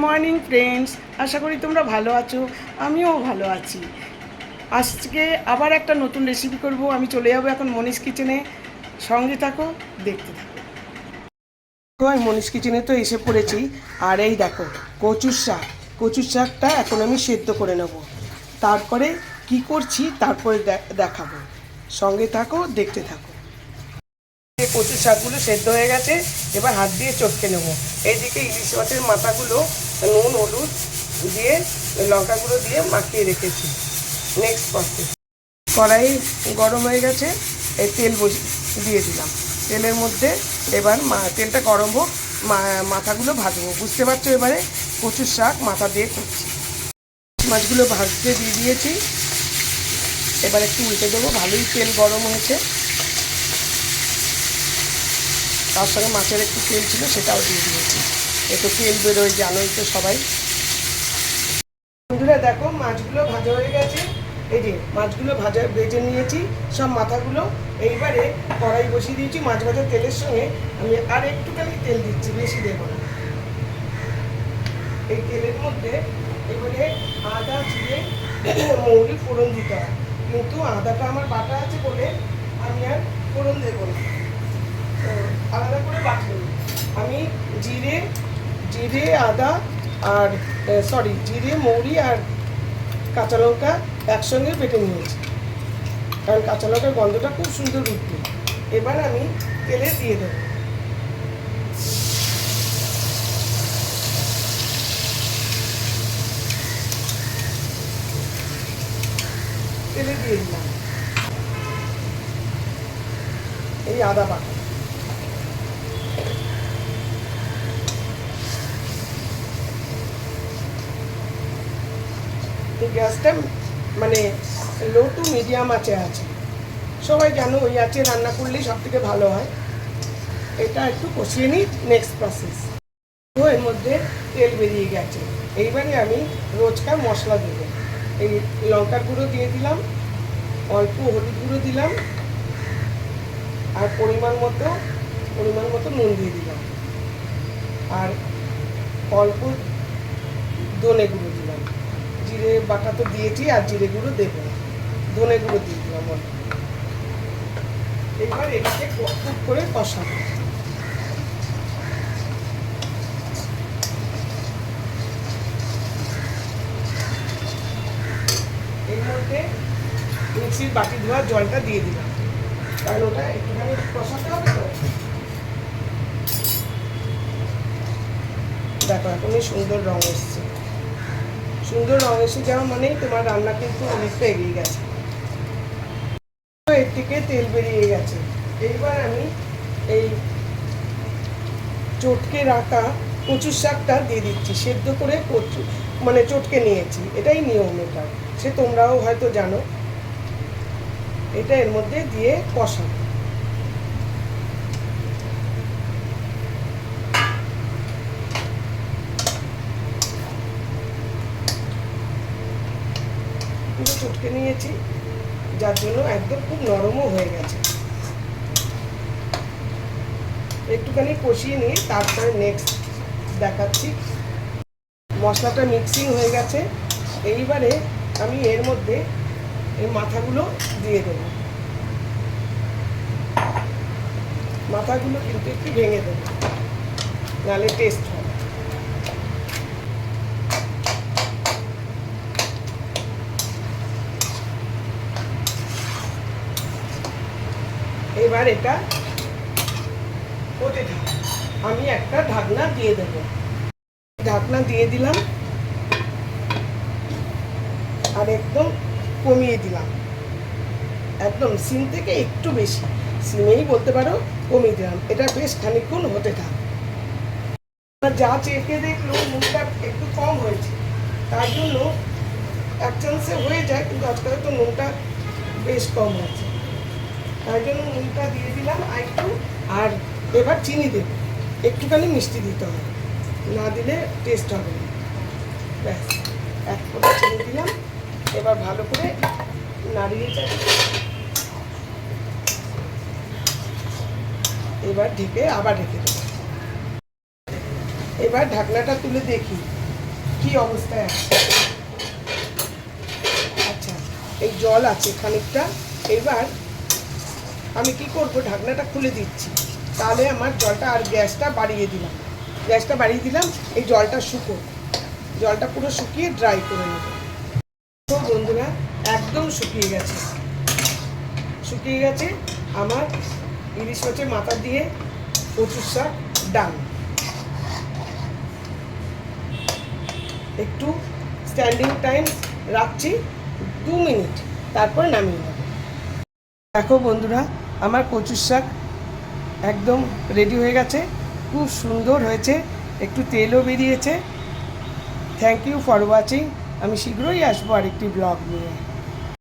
Morning friends, আশা করি তোমরা ভালো আছো। আমিও ভালো আছি। আজকে আবার একটা নতুন রেসিপি করব। আমি চলে যাবো এখন মনীষ কিচেনে। সঙ্গে থাকো, দেখতে থাকো। আমি মনীষ কিচেনে তো এসে পড়েছি। আর এই দেখো, কচুর শাকটা এখন আমি সেদ্ধ করে নেব। তারপরে কি করছি তারপরে দেখাবো। সঙ্গে থাকো, দেখতে থাকো। কচুর শাকগুলো সেদ্ধ হয়ে গেছে, এবার হাত দিয়ে চটকে নেব। এইদিকে ইলিশ মাছের মাথাগুলো নুন হলুদ দিয়ে লঙ্কা গুঁড়ো দিয়ে মাখিয়ে রেখেছি। নেক্সট প্রসেস, কড়াই গরম হয়ে গেছে, এই তেল দিয়ে দিলাম। তেলের মধ্যে এবার তেলটা গরম হোক, মাথাগুলো ভাজবো। বুঝতে পারছো, এবারে কচুর শাক মাথা দিয়ে করছি। মাছগুলো ভাজতে দিয়ে দিয়েছি, এবার একটু উল্টে দেবো। ভালোই তেল গরম হয়েছে, তার সঙ্গে মাছের একটু তেল ছিল, সেটাও দিয়ে দিয়েছি। একটু তেল বেরোয়, জানোই তো সবাই। বন্ধুরা দেখো, মাছগুলো ভাজা হয়ে গেছে। এই যে মাছগুলো ভেজে নিয়েছি সব মাথাগুলো। এইবারে কড়াই বসিয়ে দিয়েছি। মাছ ভাজার তেলের সঙ্গে আমি আর একটুখানি তেল দিচ্ছি, বেশি দেবো না। এই তেলের মধ্যে এবারে আদা জিরে মৌরি ফোড়ন দিতে হয়, কিন্তু আদাটা আমার বাটা আছে বলে আমি আর ফোড়ন দেবো না, আলাদা করে বাটবো। আমি জিরে আদা আর জিরে মৌরি আর কাঁচা লঙ্কা একসঙ্গে বেটে নিয়েছি, কারণ কাঁচা লঙ্কার গন্ধটা খুব সুন্দর উঠবে। এবার আমি তেলে দিয়ে দেবো। তেলে দিয়ে দিলাম এই আদা বাটা। গ্যাসটা মানে লো টু মিডিয়াম আঁচে আছে। সবাই জানো ওই আঁচে রান্না করলেই সব থেকে ভালো হয়। এটা একটু কষিয়ে নিই। নেক্সট প্রসেস, তো এর মধ্যে তেল বেরিয়ে গেছে। এইবারে আমি রোজকার মশলা দেবো। এই লঙ্কার গুঁড়ো দিয়ে দিলাম, অল্প হলুদ গুঁড়ো দিলাম, আর পরিমাণ মতো নুন দিয়ে দিলাম, আর অল্প ধনে গুঁড়ো দিলাম। জিরে বাটা তো দিয়েছি, আর জিরে গুঁড়ো দেবো না, ধনে গুঁড়ো দিয়ে দিলাম অল্প। এবার এটাকে খুব করে কষাবো। এর মধ্যে মিক্সির বাটি ধোয়া জলটা দিয়ে দিলাম, কারণ ওটা একটুখানি কষাতে হবে তো। দেখো এখনই সুন্দর রঙ এসছে। সুন্দর রঙ এসে যাওয়া মানেই তোমার রান্না কিন্তু অনেকটা এগিয়ে গেছে। এর থেকে তেল বেরিয়ে গেছে। এইবার আমি এই চটকে রাখা কচুর শাকটা দিয়ে দিচ্ছি। সেদ্ধ করে চটকে নিয়েছি, এটাই নিয়ম। এটা সে তোমরাও হয়তো জানো। এটা এর মধ্যে দিয়ে কষাবো। চটকে নিয়েছি, যার জন্য একদম খুব নরমও হয়ে গেছে। একটুখানি কষিয়ে নিয়ে তারপরে নেক্সট দেখাচ্ছি। মশলাটা মিক্সিং হয়ে গেছে। এইবারে আমি এর মধ্যে এই মাথাগুলো দিয়ে দেবো। মাথাগুলো কিন্তু একটু ভেঙে দেবো, নাহলে টেস্ট হবে। এবার এটা হতে থাক, আমি একটা ঢাকনা দিয়ে দেব। ঢাকনা দিয়ে দিলাম, আর একদম কমিয়ে দিলাম। একদম সিম থেকে একটু বেশি, সিমেই বলতে পারো, কমিয়ে দিলাম। এটা বেশ খানিকক্ষণ হতে থাক। যা চেখে দেখলো নুনটা একটু কম হয়েছে, তার জন্য এক চান্সে হয়ে যায়, কিন্তু আজকাল তো নুনটা বেশ কম হয়েছে, তাই জন্য নুনটা দিয়ে দিলাম আর একটু। আর এবার চিনি দেব, একটুখানি মিষ্টি দিতে হবে, না দিলে টেস্ট হবে না। ব্যাস, এক ফোঁটা চিনি দিলাম। এবার ভালো করে নাড়িয়ে চাড়িয়ে এবার আবার ঢেকে দেবো। এবার ঢাকনাটা তুলে দেখি কি অবস্থায় আছে। আচ্ছা, এই জল আছে খানিকটা। এবার আমি কি করব, ঢাকনাটা খুলে দিচ্ছি, তাহলে আমার জলটা, আর গ্যাসটা বাড়িয়ে দিলাম, এই জলটা জলটা পুরো শুকিয়ে ড্রাই করে নেব। তো বন্ধুরা, একদম শুকিয়ে গেছে আমার ইলিশ মাছের মাথা দিয়ে কচুর শাক ডাল। একটু স্ট্যান্ডিং টাইম রাখছি 2 মিনিট, তারপর নামিয়ে নেব। দেখো বন্ধুরা, আমার কচুর শাক একদম রেডি হয়ে গেছে, খুব সুন্দর হয়েছে, একটু তেলও বেরিয়েছে। Thank you for watching. আমি শীঘ্রই আসবো আরেকটি ব্লগ নিয়ে।